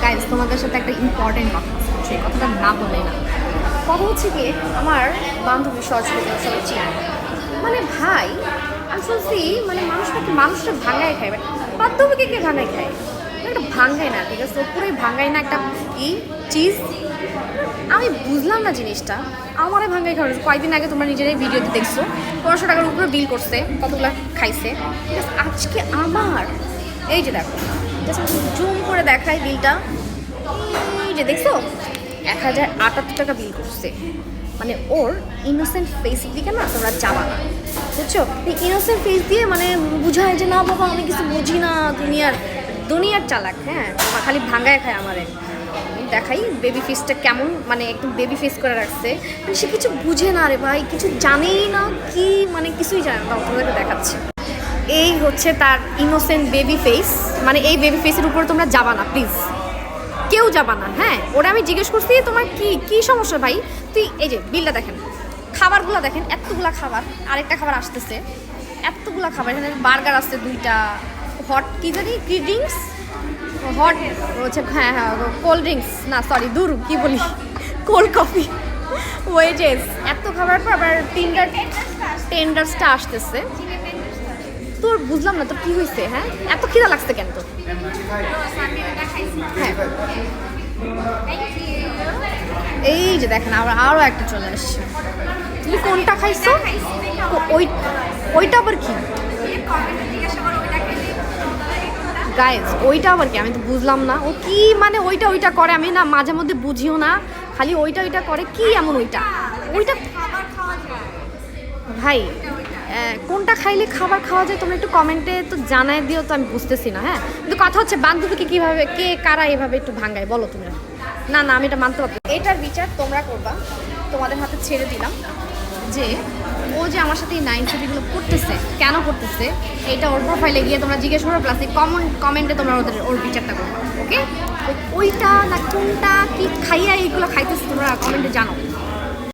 Guys তোমাদের সাথে একটা ইম্পর্টেন্ট কথা আছে, সেই কথাটা না বলে না। কথা হচ্ছে কি, আমার বান্ধবী সহযোগিতা সবাই চিনি, মানে ভাই আমি শুনছি মানে মানুষটা ভাঙায় খায়, বান্ধবীকে কে ভাঙায় খায়? একটা ভাঙ্গাই না, ঠিক আছে, পুরোই ভাঙ্গাই না, একটা কি চিজ আমি বুঝলাম না জিনিসটা। আমারে ভাঙ্গাই খাওয়া কয়েকদিন আগে তোমরা নিজেরাই ভিডিওতে দেখছো 1500 টাকার উপরে বিল করছে, কতগুলো খাইছে। আজকে আমার এই যে দেখো, জুম করে দেখাই বিলটা, এই যে দেখছো 1078 টাকা বিল করছে। মানে ওর ইনোসেন্ট ফেস দিকে না তোমরা যাবা না, বুঝছো? ইনোসেন্ট ফেস দিয়ে মানে বুঝায় যে না বাবা আমি কিছু বুঝি না, দুনিয়ার চালাক। হ্যাঁ, খালি ভাঙ্গায় খায় আমারে। দেখাই বেবি ফেসটা কেমন, মানে একটু বেবি ফেস করে রাখছে, মানে সে কিছু বুঝে না রে ভাই, কিছু জানেই না, কি মানে কিছুই জানে না। তোমাদেরকে দেখাচ্ছি, এই হচ্ছে তার ইনোসেন্ট বেবি ফেস। মানে এই বেবি ফেসের উপরে তোমরা যাবা না প্লিজ, কেউ যাবা না। হ্যাঁ, ওরা আমি জিজ্ঞেস করছি তোমার কি সমস্যা ভাই? তুই এই যে বিলটা দেখেন, খাবারগুলো দেখেন, এতগুলা খাবার, আরেকটা খাবার আসতেছে, এতগুলা খাবার। এখানে বার্গার আসছে 2টা, হট কি জানি কি ড্রিঙ্কস, হট হচ্ছে, হ্যাঁ কোল্ড ড্রিঙ্কস না, সরি দূর কি বলি, কোল্ড কফি, ওয়েজেস, এত খাবার পর আবার টেন্ডার্সটা আসতেছে। তোর বুঝলাম না তোর কি হয়েছে? হ্যাঁ, এত খিদা লাগছে কেন তোর? হ্যাঁ, এই যে দেখেন আরও একটা চলে আসছে। তুমি কোনটা খাইছো? ওইটা আবার কি গাইজ? ওইটা আবার কি? আমি তো বুঝলাম না ও কি মানে ওইটা করে। আমি না মাঝে মধ্যে বুঝিও না, খালি ওইটা করে কি এমন? ওইটা ভাই কোনটা খাইলে খাবার খাওয়া যায় তোমরা একটু কমেন্টে তো জানাই দিও, তো আমি বুঝতেছি না। হ্যাঁ, কিন্তু কথা হচ্ছে বান্ধবীকে কীভাবে কারা এভাবে একটু ভাঙ্গায় বলো তোমরা? না আমি এটা মানতে পারবো। এটার বিচার তোমরা করবা, তোমাদের হাতে ছেড়ে দিলাম। যে ও যে আমার সাথে এই 9 করতেছে, কেন করতেছে, এটা ওর প্রোফাইলে গিয়ে তোমরা জিজ্ঞেস করো, প্লাস এই কমেন্টে তোমরা ওর বিচারটা করবা। ওকে, ওইটা না কোনটা কি খাইয়া এইগুলো খাইতেছে তোমরা কমেন্টে জানো।